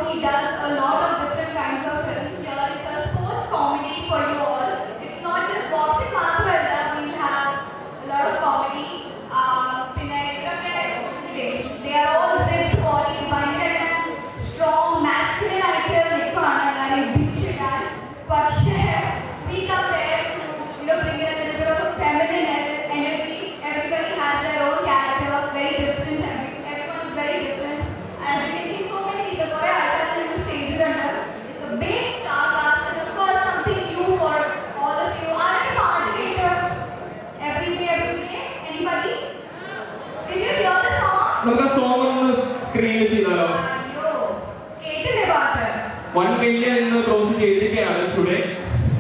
he does a lot of different kinds of film. Here it's a sports comedy for you all. It's not just boxing മാത്രമല്ല, we'll have a lot of comedy. പിന്നെ ഇവരൊക്കെ they are all ripped bodies, ഭയങ്കര strong masculine ആയിട്ട് നിൽക്കുകയാണ് എല്ലാവരും ഇടിച്ചിടാൻ. പക്ഷേ we come there to bring in a little bit of a feminine energy. Everybody has their own character, very different. Everyone is very different. As you can see, so many people. Kore aalkar in the stage under. It's a big star cast, and of course something new for all of you. Are you participator? Every day. Anybody? Did you hear the song? നമുക്ക് song ഒന്ന് സ്ക്രീനിൽ ചെയ്താലോ? അയ്യോ, കേട്ടില്ലേ പാട്ട്? 1 million എന്ന് cross ചെയ്തിരിക്കുകയാണ് today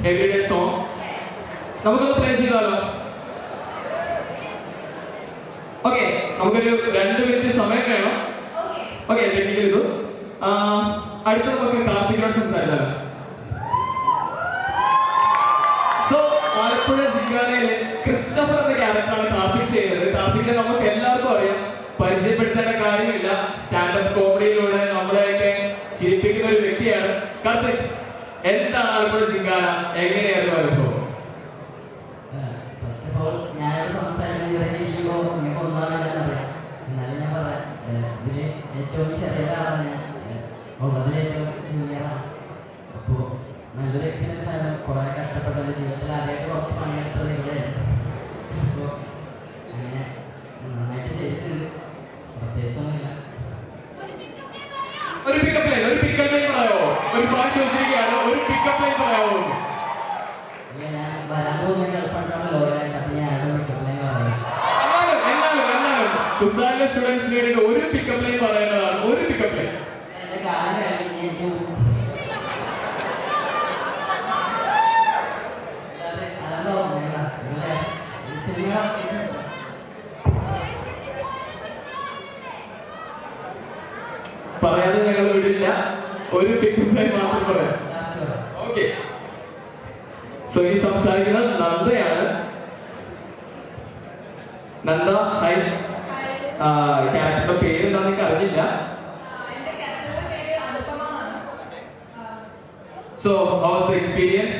everyday song. നമുക്കൊന്ന് പ്ലേ ചെയ്താലോ? ഓക്കെ, നമുക്കൊരു 2 മിനിറ്റ് സമയം വേണം. ഓക്കെ, ടെക്നിക്കൽ ഇത്. അടുത്ത നമുക്ക് കാർത്തികനോട് സംസാരിച്ചാലോ? സോ ആലപ്പുഴ ജില്ലായിലെ ക്രിസ്റ്റഫർ എന്ന ക്യാരക്ടറാണ് കാർത്തിക് ചെയ്യുന്നത്. കാർത്തികിനെ നമുക്ക് എല്ലാവർക്കും അറിയാം, പരിചയപ്പെടുത്തേണ്ട കാര്യമില്ല. സ്റ്റാൻഡപ്പ് കോമഡിയിലൂടെ നമ്മളെയൊക്കെ ചിരിപ്പിക്കുന്ന ഒരു വ്യക്തിയാണ് കാർത്തിക്. എന്താണ് ആലപ്പുഴ ജിങ്കാന, എങ്ങനെയായിരുന്നു അനുഭവം? ഫസ്റ്റ് ഓഫ് ഓൾ ഞാനിവിടെ സംസാരിക്കുമ്പോൾ നിങ്ങൾക്ക് ഒന്നാമല്ലെന്ന് അറിയാം. എന്നാലും ഞാൻ പറയാം, ഇതിൽ ഏറ്റവും ചെറിയ ഒരാളാണ് ഞാൻ, അതിലേറ്റവും ജൂനിയറാണ്. അപ്പോൾ നല്ലൊരു എക്സ്പീരിയൻസ് ആണ്. കുറേ കഷ്ടപ്പെട്ട എൻ്റെ ജീവിതത്തിൽ ആദ്യമായിട്ട് കുറച്ച് പണിയെടുത്തത് ഇവിടെയാണ്. അപ്പോൾ അങ്ങനെ നന്നായിട്ട് ചെയ്തിട്ടുണ്ട്, പ്രത്യേകിച്ചൊന്നുമില്ല. ഒരു പിക്കപ്പ് ലൈൻ പറയാമോ? ഒരു പാട്ട് ചോദിച്ചിരിക്കുകയാണ്, ഒരു പിക്കപ്പ് ലൈൻ പറയാമോ? ഇല്ല, ഞാൻ വരാൻ പോകുന്ന ഗൾഫാണ് ലോയലായിട്ട്. അപ്പം ഞാൻ പിക്കപ്പ് ലൈൻ പറയാം. കുസാലിലെ സ്റ്റുഡൻസിന് വേണ്ടിയിട്ട് ഒരു പിക്കപ്പ് ലൈൻ പറയേണ്ടതാണ്. ഒരു പിക്കപ്പ് ലൈൻ. എൻ്റെ കാലം കഴിഞ്ഞ് എനിക്ക് പറയാതെ ഞങ്ങൾ വിടില്ല. ഒരു പിക്കപ്പ് ലൈൻ മാത്രം പറയാം. ഓക്കെ, സോ ഈ സംസാരിക്കുന്നത് നന്ദയാണ്. നന്ദ, ഹൈ. ക്യാരക്ടറുടെ പേര് എന്താണെന്ന് എനിക്ക് അറിയില്ല. So how was the experience?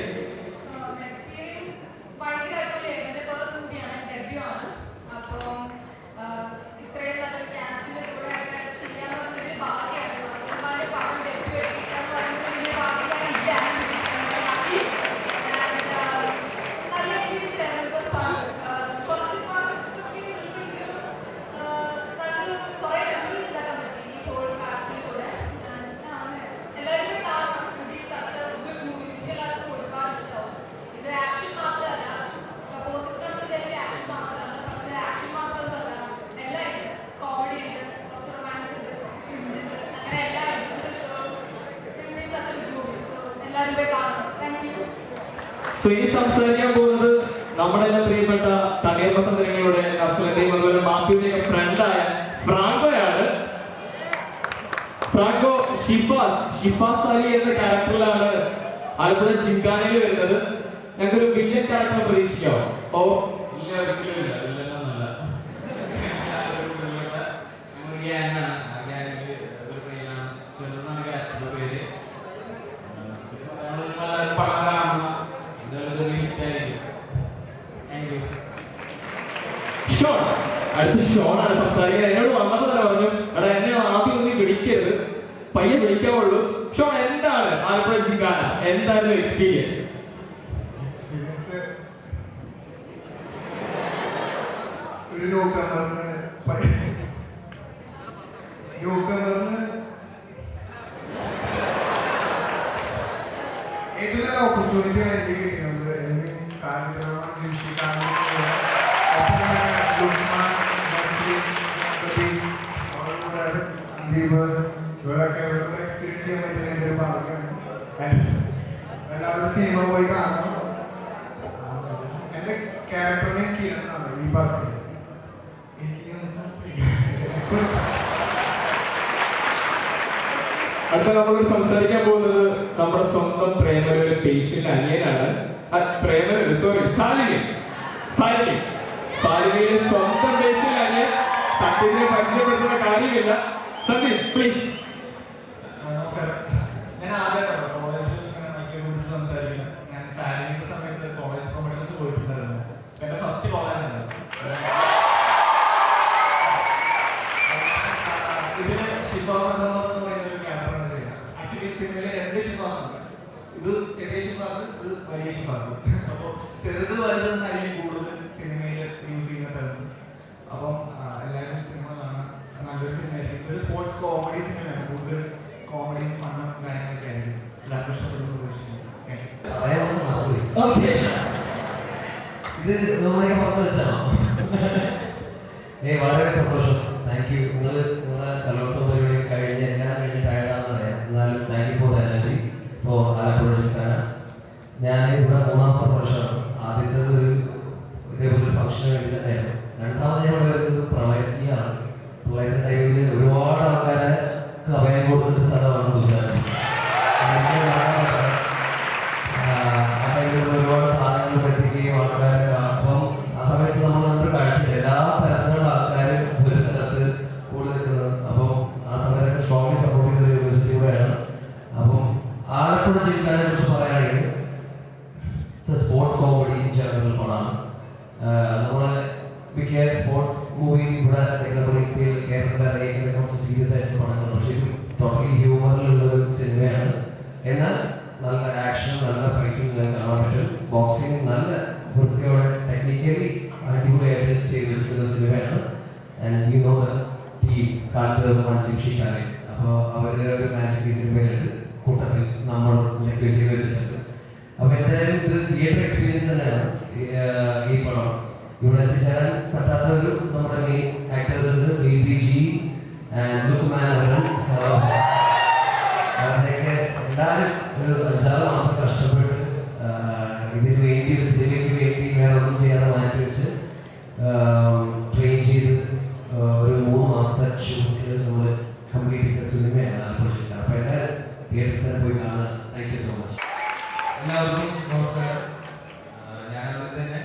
So ഇനി സംസാരിക്കാൻ പോകുന്നത് നമ്മുടെ എല്ലാം പ്രിയപ്പെട്ട തണ്ണീർമത്തം നിരങ്ങളുടെ അസുലന്റെയും അതുപോലെ മാത്യുവിന്റെയും ഫ്രണ്ടായ ഫ്രാങ്കോയാണ്. ഫ്രാങ്കോ ഷിഫാസ് അലി എന്ന ക്യാരക്ടറിലാണ് ആലപ്പുഴ ജിങ്കാനയിൽ വരുന്നത്. ഞങ്ങൾക്കൊരു വില്ലൻ ക്യാരക്ടർ പ്രതീക്ഷിക്കാമോ? ഓ ഇല്ല, ഒരിക്കലും ഇല്ല. വില്ലനൊന്നുമല്ല. ഗ്യാങ്ങാണ്. ആ ഗ്യാങ്ങിൽ ഒരു പയ്യനാണ്, ചെറുതാണ് ക്യാരക്ടറുടെ പേര്. നമ്മളെല്ലാവരും പടം കാണണം, ഇതൊരു ഹിറ്റായിരിക്കും. Thank you. ഷോൺ, അടുത്ത ഷോണാണ് സംസാരിക്കുന്നത്. എന്നോട് വന്നപ്പോൾ തന്നെ പറഞ്ഞു, എടാ എന്നെ ആദ്യം ഒന്നും വിളിക്കരുത്, പയ്യെ വിളിക്കാവുള്ളൂ. ഷോൺ, എന്താണ് ആലപ്പുഴ ജിങ്കാന, എന്തായിരുന്നു എക്സ്പീരിയൻസ്? ഒരു ന്യൂക്കമറിന് ഏറ്റവും നല്ല ഓപ്പർച്യൂണിറ്റി എനിക്ക് കിട്ടിയിട്ടുണ്ട്. എനിക്ക് കാര്യങ്ങൾ ജീവിക്കാനും സന്ദീപ് ഇവരൊക്കെ എക്സ്പീരിയൻസ് ചെയ്യാൻ പറ്റുന്ന എൻ്റെ ഒരു ഭാഗ്യമാണ്. എല്ലാവരും സിനിമ പോയി കാണണം. എൻ്റെ ക്യാരക്ടറിനെ കിരണാണ് ഈ പടത്തിൽ. അടുത്ത നമുക്ക് സംസാരിക്കാൻ പോകുന്നത് നമ്മുടെ സ്വന്തം പ്രേമലൊരു ബേസിന്റെ അനിയനാണ്. ഫാലിനിയുടെ സ്വന്തം ബേസിന്റെ അനിയൻ. സത്യത്തെ പരിചയപ്പെടുത്തുന്ന കാര്യമില്ല. സന്ദീപ്, പ്ലീസ്. നമസ്കാരം. ഷിഫാസ് എന്ന് പറയുന്ന ഒരു ക്യാരക്ടറാണ് ചെയ്യുന്നത്. ആക്ച്വലി സിനിമയിലെ 2 ഷിഫാസ് ഉണ്ട്. ഇത് ചെറിയ ഷിഫാസ്, ഇത് വലിയ ഷിഫാസ്. അപ്പോൾ ചെറുത് വലുതെന്നായിരിക്കും കൂടുതൽ സിനിമയിൽ യൂസ് ചെയ്യുന്ന ടേംസ്. അപ്പം എല്ലാവരും സിനിമ കാണാൻ നല്ലൊരു സിനിമയായിരിക്കും. ഒരു സ്പോർട്സ് കോമഡി സിനിമയാണ്. കൂടുതൽ കോമഡിയും ഫണ്ണും കാര്യങ്ങളൊക്കെ ആയിരിക്കും. എല്ലാവർക്കും ഇഷ്ടപ്പെടുന്ന പ്രതീക്ഷിക്കുന്നു. ഇത് നന്നായി പറഞ്ഞു വെച്ചാണോ? വളരെ സന്തോഷം. Thank you. നിങ്ങളെ കലോത്സവ പരിപാടി കഴിഞ്ഞ് എല്ലാം കഴിഞ്ഞ് ടയർഡാണെന്ന് അറിയാം. എന്നാലും thank you for the energy for Alappuzha ജിൽക്കാന. ഞാൻ ഇവിടെ 3ാമത്തെ വർഷമാണ്. ആദ്യത്തേത് ഇതേപോലെ ഒരു ഫംഗ്ഷന് വേണ്ടി തന്നെയായിരുന്നു. രണ്ടാമത് ഞാൻ ഒരു പ്രളയത്തിലാണ്. പ്രളയത്തിൻ്റെ ടൈമിൽ ഒരുപാട് ആൾക്കാരെ അഭയം കൊടുത്തൊരു സ്ഥലമാണ് ഗുജറാത്ത്. ആ ടൈമിൽ ഒരുപാട് സാധനങ്ങൾ എത്തിക്കുകയും ആൾക്കാർ, അപ്പം ആ സമയത്ത് നമ്മൾ കണ്ടൊരു കാഴ്ച എല്ലാ തരത്തിലുള്ള ആൾക്കാരും ഒരു സ്ഥലത്ത് കൂടി നിൽക്കുന്നത്. അപ്പം ആ സമയത്തൊക്കെ സ്ട്രോങ്ലി സപ്പോർട്ട് ചെയ്തൊരു യൂണിവേഴ്സിറ്റി കൂടെയാണ്. അപ്പം ആലപ്പുഴ ജില്ലക്കാരെ കുറിച്ച് പറയുകയാണെങ്കിൽ സ്പോർട്സ് കോമഡി ജനറൽ പടമാണ്. നമ്മൾ മിക്ക സ്പോർട്സ് മൂവി ഇവിടെ കേരളത്തിൽ അറിയിക്കുന്ന കുറച്ച് സീരിയസ് ആയിട്ടുള്ള പടങ്ങളാണ്. പക്ഷേ ഇത് ടോട്ടലി ഹ്യൂമറിലുള്ളൊരു സിനിമയാണ്. എന്നാൽ നല്ല ആക്ഷൻ, നല്ല ഫൈറ്റിംഗ് കാണാൻ പറ്റും. ബോക്സിങ് നല്ല വൃത്തിയോടെ ടെക്നിക്കലി അടിപൊളിയായിട്ട് ചെയ്ത് വെച്ചിട്ടുള്ള സിനിമയാണ്. And you know the team കാൽത്തറ ജിംഷിക്കാരെ. അപ്പോൾ അവരുടെ ഒരു മാജിക് ഈ സിനിമയിലുണ്ട്. കൂട്ടത്തിൽ നമ്മൾ ചെയ്ത് വെച്ചിട്ടുണ്ട്. അപ്പോൾ എന്തായാലും ഇത് തിയേറ്റർ എക്സ്പീരിയൻസ് തന്നെയാണ് ഈ പടം. ഇവിടെ എത്തിച്ചേരാൻ പറ്റാത്തവരും നമ്മുടെ മെയിൻ ആക്ടേഴ്സ് ഉണ്ട്. BBG and Luqman Arun. അവരുടെയൊക്കെ എല്ലാവരും ഒരു 5-6 മാസം കഷ്ടപ്പെട്ട് ഇതിന് വേണ്ടി, ഒരു സിനിമയ്ക്ക് വേണ്ടി വേറെ ഒന്നും ചെയ്യാതെ മാറ്റി വെച്ച് ട്രെയിൻ ചെയ്ത് ഒരു 3 മാസത്തെ ഷൂട്ടിൽ നമ്മൾ കംപ്ലീറ്റ് ചെയ്ത സിനിമയാണ് ആലപ്പുഴ. അപ്പോൾ എല്ലാവരും തിയേറ്ററിൽ തന്നെ പോയി കാണാൻ. Thank you so much. എല്ലാവർക്കും നമസ്കാരം. ഞാനതിൽ തന്നെ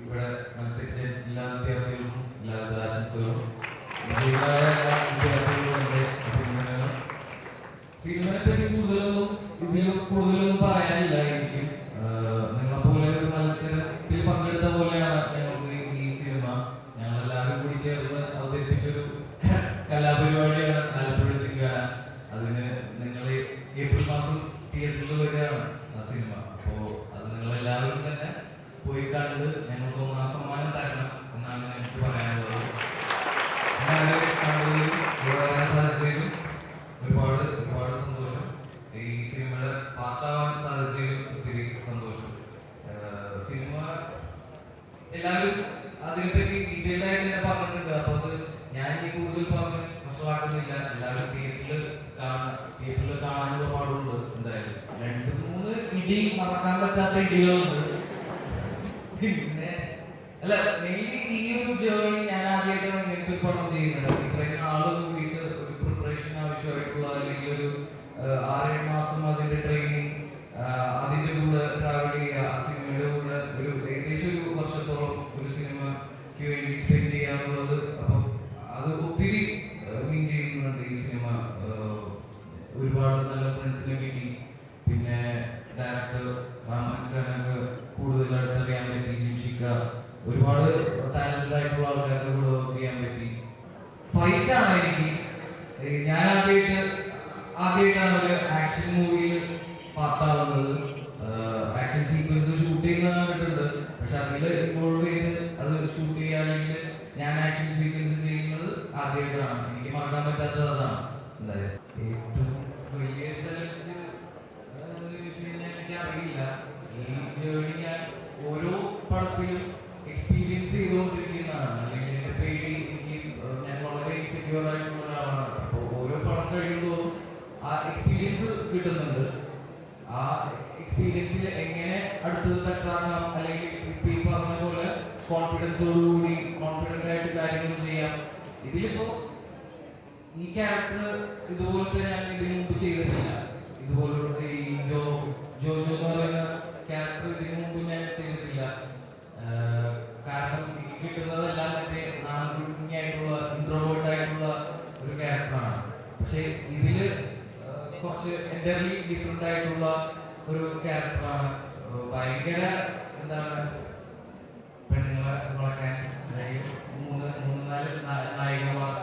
ഇവിടെ മത്സരിച്ച എല്ലാ വിദ്യാർത്ഥികൾക്കും എല്ലാവിധ ആശംസകളും. വിജയികളായ എല്ലാ വിദ്യാർത്ഥികളും എൻ്റെ അഭിനന്ദനങ്ങളും. സിനിമയെ പറ്റി കൂടുതലൊന്നും പറയാനില്ല എനിക്ക്. നിങ്ങളെപ്പോലെ ഒരു മത്സരത്തിൽ പങ്കെടുത്ത പോലെയാണ് ഞങ്ങൾക്ക് ഈ സിനിമ. ഞങ്ങളെല്ലാവരും കൂടി ചേർന്ന് അവതരിപ്പിച്ചൊരു കലാപരിപാടിയാണ് ആലപ്പുഴ ജിംഖാന. അതിന് നിങ്ങൾ ഏപ്രിൽ മാസം തിയേറ്ററിൽ വരികയാണ് ആ സിനിമ. അപ്പോൾ അത് നിങ്ങളെല്ലാവരും തന്നെ പോയി കണ്ട് ഞങ്ങൾക്ക് 1ാം സമ്മാനം തരണം എന്നാണ് ഞങ്ങൾക്ക് പറയാനുള്ളത്. വരാൻ സാധിച്ചതിലും ഒരുപാട് സന്തോഷം. ഈ സിനിമയുടെ പാർട്ടാവാൻ സാധിച്ചതിലും ഒത്തിരി സന്തോഷം. സിനിമ എല്ലാവരും അതിനെപ്പറ്റി ഡീറ്റെയിൽഡ് ആയിട്ട് തന്നെ പറഞ്ഞിട്ടുണ്ട്. അപ്പോൾ അത് ഞാൻ ഇനി കൂടുതൽ പറഞ്ഞ് മനസ്സിലാക്കുന്നില്ല. എല്ലാവരും തിയേറ്ററിൽ കാണാനുള്ള പാടുണ്ട്. എന്തായാലും 2-3 ഇടി മറക്കാൻ പറ്റാത്ത ഇടികളുണ്ട്. പിന്നെ അല്ല, മെയിൻലി ഈ ഒരു ജേർണി ഞാൻ ആദ്യമായിട്ടാണ് ഇങ്ങനത്തെ ഒരു പടം ചെയ്യുന്നത്. ഇത്രയും നാള് കൂടിയിട്ട് ഒരു പ്രിപ്പറേഷൻ ആവശ്യമായിട്ടുള്ള, അല്ലെങ്കിൽ ഒരു 6-7 മാസം അതിന്റെ ട്രെയിനിങ്, അതിന്റെ കൂടെ ട്രാവൽ ചെയ്യുക, ആ സിനിമയുടെ കൂടെ ഒരു ഏകദേശം 1 വർഷത്തോളം ഒരു സിനിമയ്ക്ക് വേണ്ടി സ്പെൻഡ് ചെയ്യാനുള്ളത്. അപ്പം അത് ഒത്തിരി മീൻ ചെയ്യുന്നുണ്ട് ഈ സിനിമ. ഒരുപാട് നല്ല ഫ്രണ്ട്സിനെ കിട്ടി. പിന്നെ ഡയറക്ടർ റാമൻ ഖാനൊക്കെ കൂടുതൽ അടുത്തറിയാൻ പറ്റി. ജിംഷിക്ക, ഒരുപാട് ടാലന്റഡ് ആയിട്ടുള്ള ആൾക്കാരുടെ കൂടെ വർക്ക് ചെയ്യാൻ പറ്റി. ഫൈറ്റാണ് എനിക്ക്. ഞാൻ ആദ്യമായിട്ടാണ് ഒരു ആക്ഷൻ മൂവിയിൽ പാർട്ടാവുന്നത്. ആക്ഷൻ സീക്വൻസ് ഷൂട്ട് ചെയ്യുന്നത് കണ്ടിട്ടുണ്ട്. പക്ഷെ അതിൽ ഇൻവോൾവ് ചെയ്ത് അത് ഷൂട്ട് ചെയ്യാനെങ്കിൽ ഞാൻ ആക്ഷൻ സീക്വൻസ് ചെയ്യുന്നത് ആദ്യമായിട്ടാണ്. എനിക്ക് മറക്കാൻ പറ്റാത്തത് അതാണ്. എന്തായാലും ഏറ്റവും വലിയ ചലഞ്ച് എനിക്കറിയില്ല. ഈ ജേർണി ഞാൻ ഓരോ പടത്തിലും എക്സ്പീരിയൻസ് ചെയ്തുകൊണ്ടിരിക്കുന്നതാണ്. അല്ലെങ്കിൽ എൻ്റെ പേടി, ഞാൻ വളരെ ഇൻസെക്യൂർ ആയിട്ടുള്ള ഒരാളാണ്. അപ്പോൾ ഓരോ പടം കഴിയുമ്പോൾ ആ എക്സ്പീരിയൻസ് കിട്ടുന്നുണ്ട്. ആ എക്സ്പീരിയൻസിൽ എങ്ങനെ അടുത്തത് ബെറ്ററാക്കാം, അല്ലെങ്കിൽ ഇപ്പം ഈ പറഞ്ഞ പോലെ കോൺഫിഡൻസോടുകൂടി കോൺഫിഡൻ്റ് ആയിട്ട് കാര്യങ്ങൾ ചെയ്യാം. ഇതിലിപ്പോൾ ഈ ക്യാരക്ടർ ഇതുപോലത്തെ ഞാൻ ഇതിനു മുമ്പ് ചെയ്തിട്ടില്ല. ഇതുപോലുള്ള ഈ ജോജോ എന്ന് പറയുന്ന ക്യാരക്ടർ ഇതിനു മുമ്പ് ഞാൻ ചെയ്തിട്ടില്ല. കാരണം എനിക്ക് കിട്ടുന്നതെല്ലാം മറ്റേ നാണുകുഞ്ഞായിട്ടുള്ള ഇൻട്രോവേർട്ട് ആയിട്ടുള്ള ഒരു ക്യാരക്ടറാണ്. പക്ഷെ ഇതില് കുറച്ച് എൻ്റർലി ഡിഫറെൻ്റ് ആയിട്ടുള്ള ഒരു ക്യാരക്ടറാണ്. ഭയങ്കര എന്താണ്, പെണ്ണുങ്ങളെ വളക്കാൻ 3-4 നായികമാർ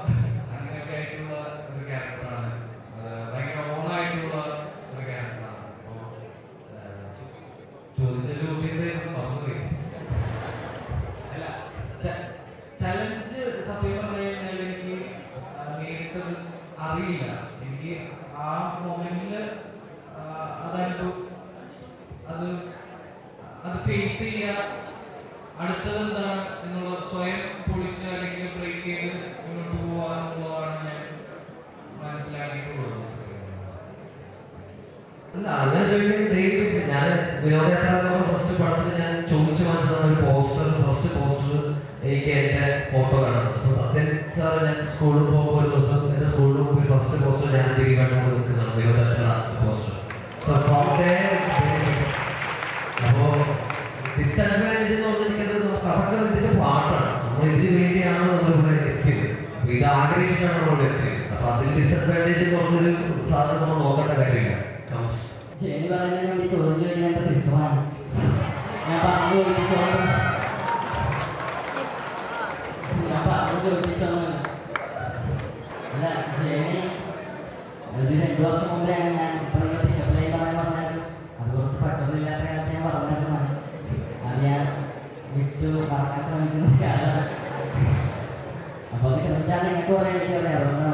അങ്ങനെയൊക്കെ ആയിട്ടുള്ള അറിയില്ല. എനിക്ക് ആ മൊമെന്റിൽ അതായത് അത് ഫേസ് ചെയ്യുക, അടുത്തത് എന്താണ് എന്നുള്ള സ്വയം പൊളിച്ച് അല്ലെങ്കിൽ ബ്രേക്ക് ചെയ്ത് മുന്നോട്ട് പോവുക എന്നുള്ളതാണ് ഞാൻ മനസ്സിലാക്കിയിട്ടുള്ളത്. അല്ല, അങ്ങനെ ചോദിക്കുന്നത് ഡെയിലി ഞാൻ വിനോദയാത്ര ഫസ്റ്റ് പടത്തിൽ ഞാൻ ചോദിച്ചു വാങ്ങിച്ചതാണ് ഒരു പോസ്റ്റർ. ഫസ്റ്റ് പോസ്റ്റർ എനിക്ക് എൻ്റെ ഫോട്ടോ കാണാം. അപ്പോൾ സത്യൻ സാർ ഞാൻ സ്കൂളിൽ പോകുമ്പോൾ ഒരു ദിവസം എൻ്റെ സ്കൂളിൽ പോകുമ്പോൾ ഫസ്റ്റ് പോസ്റ്റർ ഞാൻ തിരികെ കണ്ടുകൊണ്ട് നിൽക്കുന്നതാണ് വിനോദയാത്ര പോസ്റ്റർ. സോ ഫ്രോം ദേർ അപ്പോൾ ഡിസഡ്വാൻറ്റേജ് എന്ന് പറഞ്ഞാൽ എനിക്കത് അതൊക്കെ ഇതിൻ്റെ പാട്ടാണ്. നമ്മൾ ഇതിന് വേണ്ടിയാണ് നമ്മളിവിടെ എത്തിയത്, ഇത് ആഗ്രഹിച്ചിട്ടാണ് നമ്മളിവിടെ എത്തിയത്. അപ്പോൾ അതിൽ ഡിസഡ്വാൻറ്റേജ് എന്ന് പറഞ്ഞൊരു സാധനം നമ്മൾ നോക്കേണ്ട കാര്യമില്ല. ജെനി പറയുന്നത് ഈ ചോദ്യം ചോദിക്കുന്ന എൻ്റെ സിസ്റ്ററാണ്. ഞാൻ പറഞ്ഞു ചോദിപ്പിച്ചോന്ന്. അല്ല, ജേണി ഒരു 2 വർഷം മുമ്പെയാണ് ഞാൻ ഇപ്പോൾ പിക്കപ്പ് ലൈൻ പറയാൻ പറഞ്ഞാൽ അത് കുറച്ച് പെട്ടെന്നില്ലാത്ത കാലത്ത് ഞാൻ പറഞ്ഞിരുന്നതാണ്. അത് ഞാൻ വിട്ടു മറക്കാൻ ശ്രമിക്കുന്ന കാലമാണ്. അപ്പോൾ അത് വെച്ചാൽ നിങ്ങൾക്ക് പറയാൻ എനിക്ക് പറയാം. അതുകൊണ്ടാണ്